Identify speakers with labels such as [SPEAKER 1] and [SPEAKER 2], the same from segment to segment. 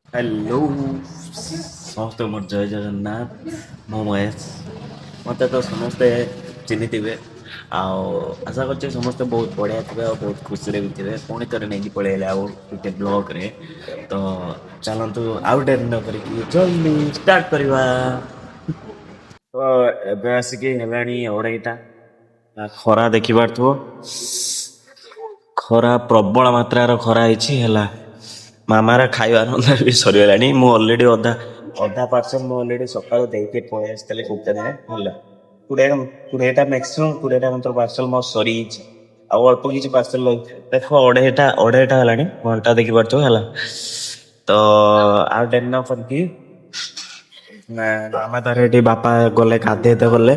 [SPEAKER 1] Hello समस्त मोर जय जगन्नाथ मो महेश मत तो समस्ते चिन्हिथिबे आशा कर समस्ते बहुत बढ़िया थे और बहुत खुशी भी थे पुणी थे नहीं पलैले आउ गोटे ब्लॉग रे तो चलतु आउ डेरी न करिकी जल्दी स्टार्ट करवा तो एबे आसिकी हेलानी अढ़ईटा खरा देखि पारथुओ खरा प्रबल मात्रार खरा ହେଇଛି ହେଲା ମାମାର ଖାଇବା ରନ୍ଧା ବି ସରିଗଲାଣି ମୁଁ ଅଲରେଡ଼ି ଅଧା ଅଧା ପାର୍ସଲ ମୁଁ ଅଲରେଡ଼ି ସକାଳୁ ଦେଇକି ପଳେଇ ଆସିଥିଲି କୁକରରେ ହେଲା କୋଡ଼ିଏଟା ମ୍ୟାକ୍ସିମମ୍ 20ଟା ମାତ୍ର ପାର୍ସଲ ମୋର ସରିଯାଇଛି ଆଉ ଅଳ୍ପ କିଛି ପାର୍ସଲ ଦେଖ ଅଢ଼େଇଟା ହେଲାଣି ଘଣ୍ଟା ଦେଖିପାରୁଥିବ ହେଲା ତ ଆଉ ଡେରି ନ କରିକି ମାମା ତାର ଏଠି ବାପା ଗଲେ ଗାଧେଇତେ ଗଲେ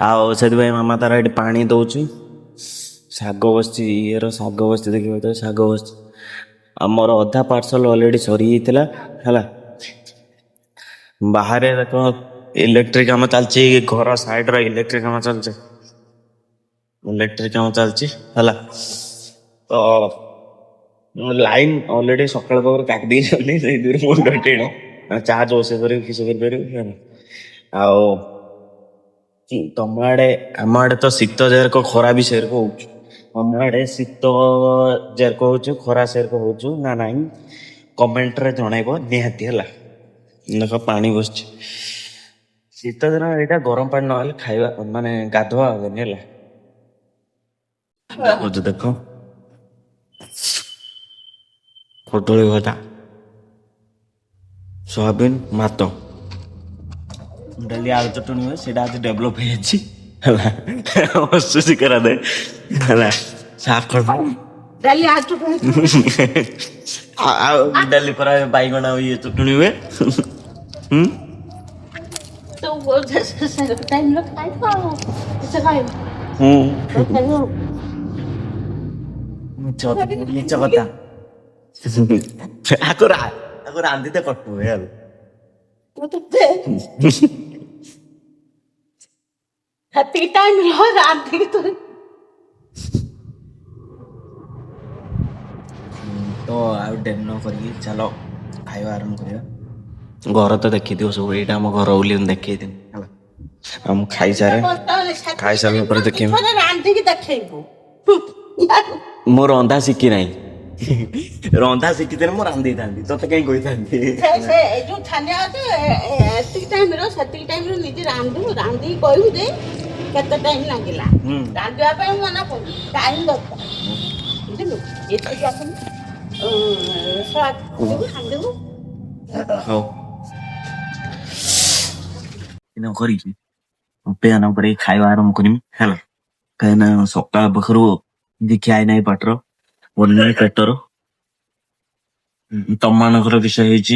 [SPEAKER 1] ଆଉ ସେଥିପାଇଁ ମାମା ତାର ଏଠି ପାଣି ଦଉଛି ଶାଗ ବସିଛି ଇଏର ଶାଗ ବସିଛି ଦେଖିପାରୁଥିବ ଶାଗ ବସିଛି ଆମର ଅଧା ପାର୍ସଲ ଅଲରେଡ଼ି ସରିଯାଇଥିଲା ହେଲା ବାହାରେ ଦେଖ ଇଲେକ୍ଟ୍ରିକ କାମ ଚାଲିଛି ଘର ସାଇଡର ଇଲେକ୍ଟ୍ରିକ କାମ ଚାଲିଛି ହେଲା ତ ଲାଇନ ଅଲରେଡ଼ି ସକାଳ ପାଖରୁ କାଟି ଦେଇଛନ୍ତି ସେଇ ଦୂର ମୁଣ୍ଡ ଟିଣ ଚାର୍ଜ ବସେଇ ପାରିବୁ କିସ କରିପାରିବୁ ହେଲା ଆଉ ତମ ଆଡେ ଆମ ଆଡେ ତ ଶୀତ ଯେରକ ଖରା ବି ସେରକ ହଉଛି ଆମ ଆଡେ ଶୀତ ଯେରକ ହଉଛି ଖରା ସେରକ ହଉଛି ନା ନାହିଁ କମେଣ୍ଟରେ ଜଣାଇବ ନିହାତି ହେଲା ଦେଖ ପାଣି ବସିଛି ଶୀତ ଦିନ ଏଇଟା ଗରମ ପାଣି ନହେଲେ ଖାଇବା ମାନେ ଗାଧୁଆ ହବନି ହେଲା ଦେଖୁଛୁ ଦେଖ କଦଳୀ ଭଜା ସୋୟାବିନ ଭାତ ଡେଲି ଆଳୁ ଚଟଣି ହୁଏ ସେଇଟା ଆଜି ଡେଭଲପ ହେଇଯାଇଛି ହେଲା ହସୁଛି କରା ଦେ ହେଲା ସାଫ କରିଦବ ଡାଲି ଆଳୁ ଚଟଣି ଆଉ ଡାଲି ପରା ବାଇଗଣ ଆଉ ଇଏ ଚଟଣି ହୁଏ ହୁଁ ତ ଟାଇମ୍ ଖାଇବ ଆଉ କିସ ଖାଇବ ମିଛ କଥା ଆକୁ ରାନ୍ଧିତେ କଟୁ ହୁଏ ହେଲା ସେତିକି ଟାଇମ୍ ରାନ୍ଧିକି ତ ଆଉ ଡେରି ନ କରିକି ଚାଲ ଖାଇବା ଆରମ୍ଭ କରିବା ଘର ତ ଦେଖିଥିବ ସବୁ ଏଇଟା ଆମ ଘର ବୋଲି ମୁଁ ଦେଖେଇଦେବି ହେଲା ଆଉ ମୁଁ ଖାଇସାରିଲା ପରେ ଦେଖିବି ରାନ୍ଧିକି ଦେଖେଇବୁ ମୁଁ ରନ୍ଧା ଶିଖି ନାହିଁ ରନ୍ଧା ଶିଖିଥିଲେ ମୁଁ ରାନ୍ଧିଥାନ୍ତି ତତେ କାହିଁ କହିଥାନ୍ତି ଯୋଉ ଛାନିଆ ଏତିକି ଟାଇମ୍ ସେତିକି ଟାଇମ୍ ନିଜେ ରାନ୍ଧିକି କହିବୁ ଯେ କେତେ ଟାଇମ୍ ଲାଗିଲା ରାନ୍ଧିବା ପାଇଁ ମନା କରୁଛି ଟାଇମ୍ ଦରକାର ବୁଝିଲୁ ଏତିକି ଆସନ୍ତୁ ରାନ୍ଧିବୁ ହଉ କରିକି ଅପେକ୍ଷା ନ କରିକି ଖାଇବା ଆରମ୍ଭ କରିମି ହେଲା କାହିଁକିନା ସକାଳ ପାଖରୁ କିଛି ଖିଆଇ ନାହିଁ ପାଟର ବନ୍ୟ ପେଟର ତମମାନଙ୍କର ବିଷୟ ହେଇଛି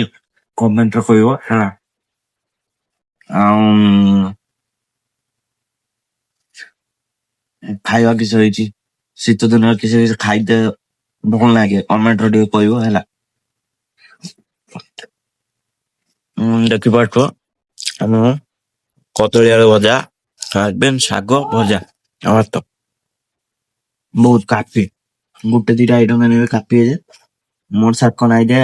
[SPEAKER 1] କମେଣ୍ଟରେ କହିବ ହେଲା ଆଉ ଖାଇବା କିସ ହେଇଛି ଶୀତ ଦିନରେ କିଛି ଖାଇତେ ଭଲ ଲାଗେ କମେଣ୍ଟରେ ଟିକେ କହିବ ହେଲା ଦେଖିପାରୁଥିବ ଆମ କଦଳୀ ଆଳୁ ଭଜା ସୋୟାବିନ ଶାଗ ଭଜା ଭାତ ବହୁତ କାଫି ଗୋଟେ ଦିଟା ଆଇଟମ ଆଣିବେ କାଫି ହେଇଯାଏ ମୋର ସାର୍କନ ଆଇଡିଆ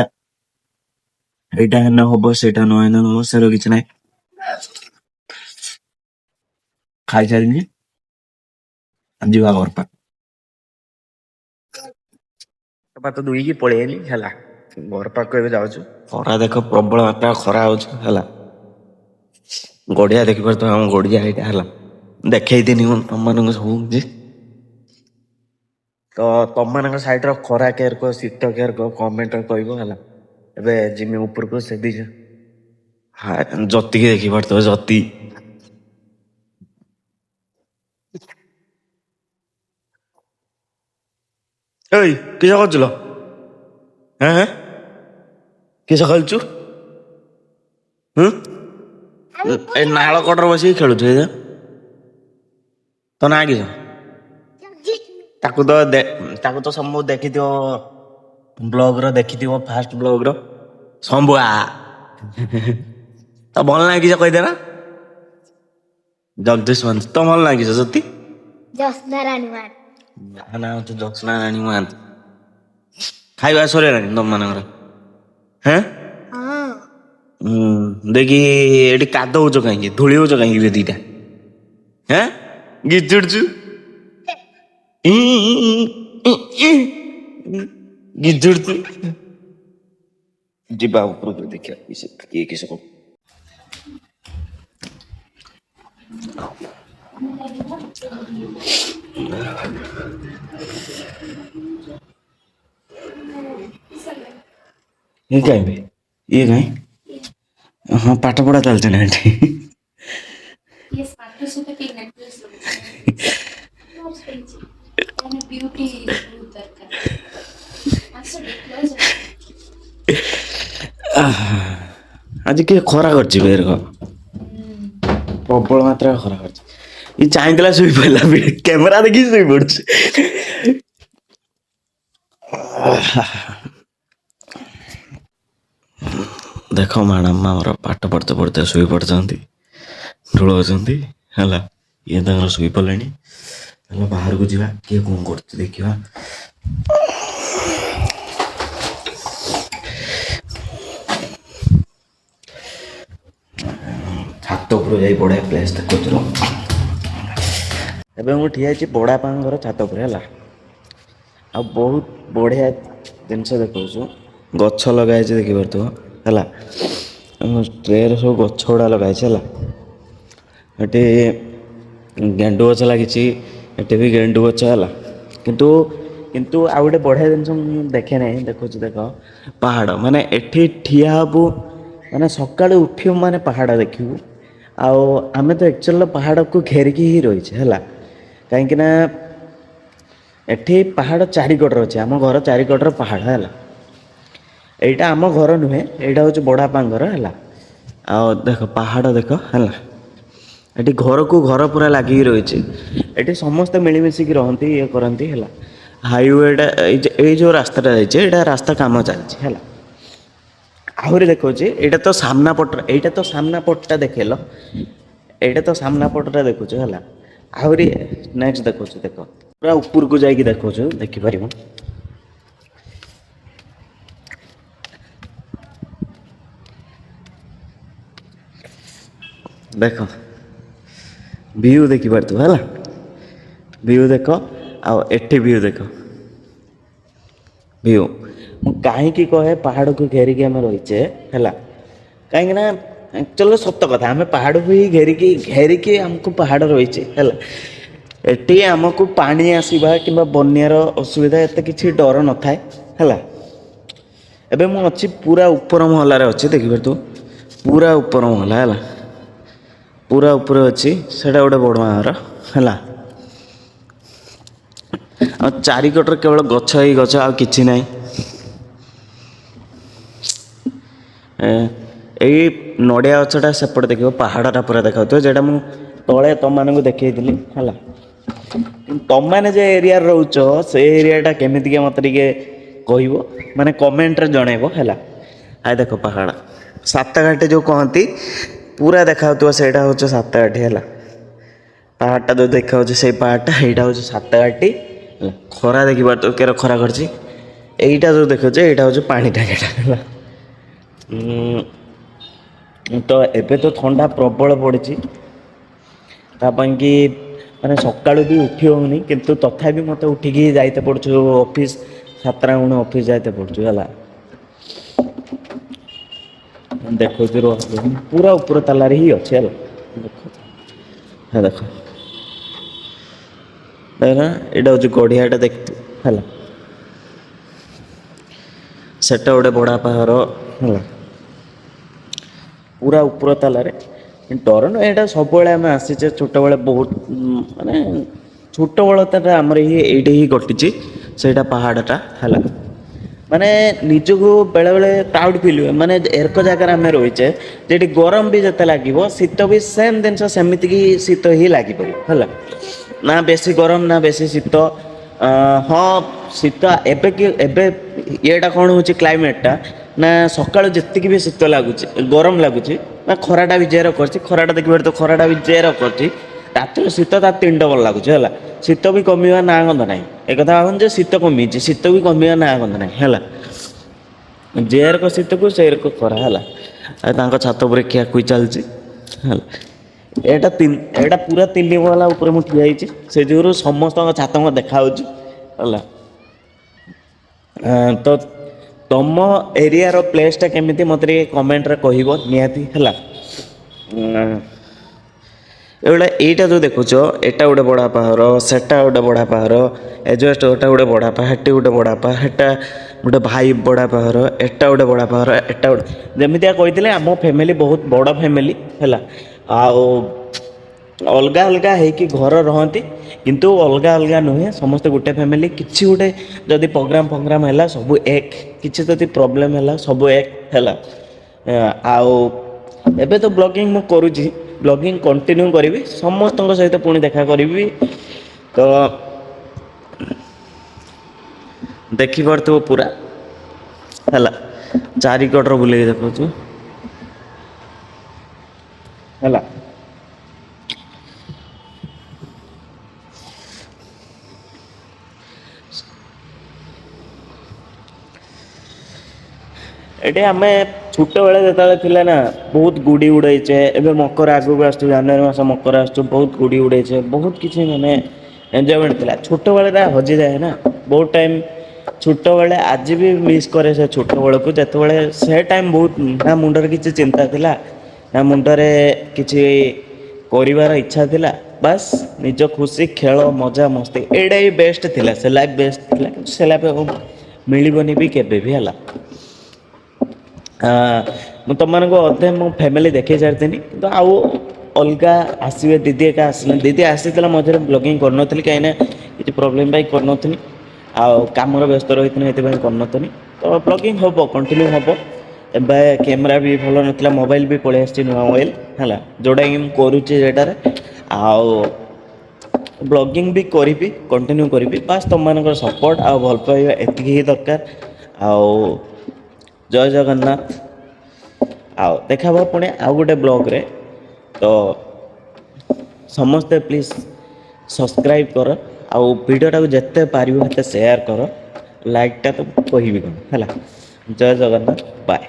[SPEAKER 1] ଏଇଟା ହେନେ ହବ ସେଇଟା ନ ହେନେ ହବ ସେର କିଛି ନାହିଁ ଖାଇସାରିନି ଯିବା ଘର ପାଖ ଦୁଇକି ପଳେଇଲି ହେଲା ଘର ପାଖକୁ ଏବେ ଯାଉଛୁ ଖରା ଦେଖ ପ୍ରବଳ ମାତ୍ରା ଖରା ହଉଛି ହେଲା ଗଡିଆ ଦେଖିପାରୁଥିବ ଆମ ଗଡିଆ ଏଇଟା ହେଲା ଦେଖେଇଦିନି ମୁଁ ତମମାନଙ୍କୁ ସବୁ କିଛି ତ ତମମାନଙ୍କ ସାଇଡର ଖରା କେୟାର କହ ଶୀତ କେୟାର କହ କମେଣ୍ଟରେ କହିବ ହେଲା ଏବେ ଜିମି ଉପରକୁ ସେ ବି ଜତିକି ଦେଖିପାରୁଥିବ ଜତି ଏଇ କିସ କରୁଥିଲ ହେଁ କିସ ଖେଳୁଛୁ ଏ ନାଳ କଡରେ ବସିକି ଖେଳୁଛୁ ଏ ତ ନା କିସ ତାକୁ ତ ସବୁ ଦେଖିଥିବ ବ୍ଲଗର ଦେଖିଥିବ ଫାଷ୍ଟ ବ୍ଲଗର ଶମ୍ଭୁଆ ତ ଭଲ ନାହିଁ କିସ କହିଦେ ନା ଜଗଦୀଶ ମହାନ୍ତି ତ ଭଲ ନାହିଁ କିସ ସତୀ ଜ୍ୟୋତ୍ସ୍ନା ରାଣୀ ମହାନ୍ତି ନା ହଉଛି ଜ୍ୟୋତ୍ସ୍ନା ରାଣୀ ମହାନ୍ତି ଖାଇବା ସରିଗଲାଣି ତମମାନଙ୍କର ହେଁ देखि एटी कादौछ कहीं धूली होछ कहीं बेदीटा हैं गिजुड़छु गिजुड़छु ଯିବା ଉପରକୁ ଦେଖିବା କିଏ କିଏ ସବୁ ये कहीं भी ये कहीं हाँ पाठ पढ़ा चलते ना एठी आज किए खरा कर प्रबल मात्रा खरा कर चाहिए शुई पड़ा कैमेरा देखी शुई पड़ देख मैडम आमर पाठ पढ़ते पढ़ते शुई पड़ते ढोलुंट है ये शुई पड़े बाहर को जा किए कौन कर देखा छात उपर जा बढ़िया प्लेस देखुच एवं मुझे ठिया बड़ापा घर छात उपर है आ बहुत बढ़िया जिनस देखु गछ लगाई देखिपे है ट्रे सब गछ गुड़ा लगाई ये गेंडु गछ लगी भी गेंडु गछ है किंतु किंतु आ गए बढ़िया जिन देखे ना देखुच देख पहाड़ माने एठी ठिया हबु माने सकाळु उठियो माने पहाड़ देखिबु आम तो एक्चुअल पहाड़ को घेरिकी ही रही है कहीं एठी पहाड़ चारिकटर अच्छे आम घर चारिकटर पहाड़ है यहाँ आम घर नुहे यहाँ हूँ बड़ापा घर है देख पहाड़ देख है ये घर को घर पूरा लगी रही ये समस्ते मिलमिशिक रहती ये करती है हाईवेटा ये जो रास्ताटा जाइए रास्ता काम चलती है आहरी देखो यहाँ तो सामना पट यहाँ तो सामना पटटा देखेल यहाँ तो सामना पटटा देखुच है आहरी नेक्स्ट देखो देख पूरा ऊपर को जाकि देखो देखिपर देख व्यू देखिपार है व्यू देख आठी व्यू देख व्यू कहीं कहे पहाड़ को घेरिकी आम रहीचे है कहीं एक्चुअली सत कथा आम पहाड़ को ही घेरिकी आमको पहाड़ रही है एटी आमको पानी आसवा कि बनयार असुविधा एत किसी डर न थाए है एबे मु अच्छी पूरा ऊपर महलार अच्छी देखिए तू पूरा ऊपर महला है पूरा ऊपर अच्छी से गोटे बड़ घर है चारिकटर केवल गछ ही गछ आ कि ना यही नड़िया गछटा सेपटे देख पहाड़टा पूरा देखा जोटा मुझे तले तुम मानक देखी है तुम मैंने जे एरिया रोच से एरियाटा केमितिका मत कह माने कमेंट रे जनइब है आए देख पहाड़ सातघाटी जो कहती पूरा देखा से हूँ सातघाटी है पहाड़टा जो देखा से पहाड़टा यहाँ हूँ सातघाटी खरा देखी पार तो केर खरा करची एटा जो देखो यहाँ हूँ पानी टांगीटा है तो एबे तो ठंडा प्रबल पड़ी कि मैंने सका भी उठी होनी किंतु तथापि मत उठिकी जाते पड़छ ऑफिस सातटा गुण ऑफिस जाते पड़छ देखो पूरा ऊपर तालार ही अच्छे देख देखना यहाँ हूँ गढ़ियाटा देख है सेटा गोटे बड़ा पाहर है पूरा ऊपर तालार डर न यहाँ सब आम आसीचे छोट बड़े बहुत माने छोट बड़ता आमर ये ही घटी से पहाड़टा है माने निजको बेले बेले प्राउड फील हुए माने एरक जगार आम रहीचे जी गरम भी जिते लगे शीत भी सेम जिन सेमती शीत ही लगे है ना बेसी गरम ना बेसी शीत हाँ शीत एबे येटा कौन हो क्लाइमेटा ना सका जी भी शीत लगुच गरम लगुच ना खराटा भी जेर कर खराटा देखिए तो खराटा भी जेर कर रात शीत ता 3 डबल लगुच है शीत भी कमिवा ना गंध ना एक भावन शीत कमी शीत भी कमिवा ना गंध ना है ଯେରକ ଶୀତକୁ ସେରକ ଖରା ହେଲା। ଆଉ ତାଙ୍କ ଛାତ ଉପରେ ଖିଆଖୁଇ ଚାଲିଛି ହେଲା। ଏଇଟା ପୁରା 3 ମହଲା ଉପରେ ମୁଁ ଠିଆ ହେଇଛି, ସେ ଯୁଗୁରୁ ସମସ୍ତଙ୍କ ଛାତ ମୋତେ ଦେଖାଯାଉଛି ହେଲା। ତ ତମ ଏରିଆର ପ୍ଲେସ୍ଟା କେମିତି ମୋତେ ଟିକେ କମେଣ୍ଟରେ କହିବ ନିହାତି ହେଲା। ଏଇଟା ଯେଉଁ ଦେଖୁଛ ଏଇଟା ଗୋଟେ ବଡ଼ବାପା ଘର, ସେଟା ଗୋଟେ ବଡ଼ବାପା ଘର, ଏଜବେଷ୍ଟ ଘରଟା ଗୋଟେ ବଡ଼ବାପା, ହେଠି ଗୋଟେ ବଡ଼ବାପା, ହେଟା ଗୋଟେ ଭାଇ ବଡ଼ବାପା ଘର, ଏଟା ଗୋଟେ ବଡ଼ବାପା ଘର, ଏଟା ଗୋଟେ ଯେମିତିଆ କହିଥିଲେ ଆମ ଫ୍ୟାମିଲି ବହୁତ ବଡ଼ ଫ୍ୟାମିଲି ହେଲା। ଆଉ ଅଲଗା ଅଲଗା ହେଇକି ଘର ରହନ୍ତି କିନ୍ତୁ ଅଲଗା ଅଲଗା ନୁହେଁ, ସମସ୍ତେ ଗୋଟେ ଫ୍ୟାମିଲି। କିଛି ଗୋଟେ ଯଦି ପ୍ରୋଗ୍ରାମ ହେଲା ସବୁ ଏକ, କିଛି ଯଦି ପ୍ରୋବ୍ଲେମ୍ ହେଲା ସବୁ ଏକ ହେଲା। ଆଉ ଏବେ ତ ବ୍ଲଗିଂ ମୁଁ କରୁଛି, ବ୍ଲଗିଂ କଣ୍ଟିନ୍ୟୁ କରିବି, ସମସ୍ତଙ୍କ ସହିତ ପୁଣି ଦେଖା କରିବି। ତ ଦେଖିପାରୁଥିବ ପୁରା ହେଲା, ଚାରିକଡ଼ର ବୁଲେଇକି ଦେଖାଉଛି ହେଲା। ଏଠି ଆମେ ଛୋଟବେଳେ ଯେତେବେଳେ ଥିଲେ ନା ବହୁତ ଗୁଡ଼ି ଉଡ଼େଇଛେ। ଏବେ ମକର ଆଗକୁ ଆସୁଛୁ, ଜାନୁଆରୀ ମାସ ମକର ଆସୁଛୁ, ବହୁତ ଗୁଡ଼ି ଉଡ଼େଇଛେ, ବହୁତ କିଛି ମାନେ ଏନ୍ଜୟମେଣ୍ଟ ଥିଲା। ଛୋଟବେଳେ ତା ହଜିଯାଏ ନା ବହୁତ ଟାଇମ୍। ଛୋଟବେଳେ ଆଜି ବି ମିସ୍ କରେ ସେ ଛୋଟବେଳକୁ, ଯେତେବେଳେ ସେ ଟାଇମ୍ ବହୁତ ନା ମୁଣ୍ଡରେ କିଛି ଚିନ୍ତା ଥିଲା, ନା ମୁଣ୍ଡରେ କିଛି କରିବାର ଇଚ୍ଛା ଥିଲା। ବାସ୍ ନିଜ ଖୁସି ଖେଳ ମଜା ମସ୍ତି ଏଇଟା ହିଁ ବେଷ୍ଟ ଥିଲା, ସେ ଲାଇଫ୍ ବେଷ୍ଟ ଥିଲା। କିନ୍ତୁ ସେ ଲାଇଫ୍ ଆଉ ମିଳିବନି ବି କେବେ ବି ହେଲା। ମୁଁ ତମମାନଙ୍କୁ ଅଧେ ମୋ ଫ୍ୟାମିଲି ଦେଖେଇ ସାରିଥିଲି, କିନ୍ତୁ ଆଉ ଅଲଗା ଆସିବେ। ଦିଦି ଏକା ଆସିଲେ, ଦିଦି ଆସିଥିଲା ମଝିରେ ବ୍ଲଗିଂ କରିନଥିଲି କାହିଁକିନା କିଛି ପ୍ରୋବ୍ଲେମ୍ ପାଇଁ କରିନଥିଲି। ଆଉ କାମରେ ବ୍ୟସ୍ତ ରହିଥିଲି, ସେଥିପାଇଁ କରିନଥିଲି। ତ ବ୍ଲଗିଂ ହେବ, କଣ୍ଟିନ୍ୟୁ ହେବ। ଏବେ କ୍ୟାମେରା ବି ଭଲ ନଥିଲା, ମୋବାଇଲ ବି ପଳେଇ ଆସିଛି ନୂଆ ମୋବାଇଲ ହେଲା, ଯେଉଁଟାକି ମୁଁ କରୁଛି ସେଇଟାରେ। ଆଉ ବ୍ଲଗିଂ ବି କରିବି, କଣ୍ଟିନ୍ୟୁ କରିବି। ବାସ୍ ତୁମମାନଙ୍କର ସପୋର୍ଟ ଆଉ ଭଲ ପାଇବା ଏତିକି ହିଁ ଦରକାର। ଆଉ ଜୟ ଜଗନ୍ନାଥ। ଆଉ ଦେଖା ହବ ପୁଣି ଆଉ ଗୋଟେ ବ୍ଲଗରେ। ତ ସମସ୍ତେ ପ୍ଲିଜ୍ ସବସ୍କ୍ରାଇବ୍ କର, ଆଉ ଭିଡ଼ିଓଟାକୁ ଯେତେ ପାରିବ ସେତେ ସେୟାର କର। ଲାଇକ୍ଟା ତ କହିବି କଣ ହେଲା। ଜୟ ଜଗନ୍ନାଥ, ବାଏ।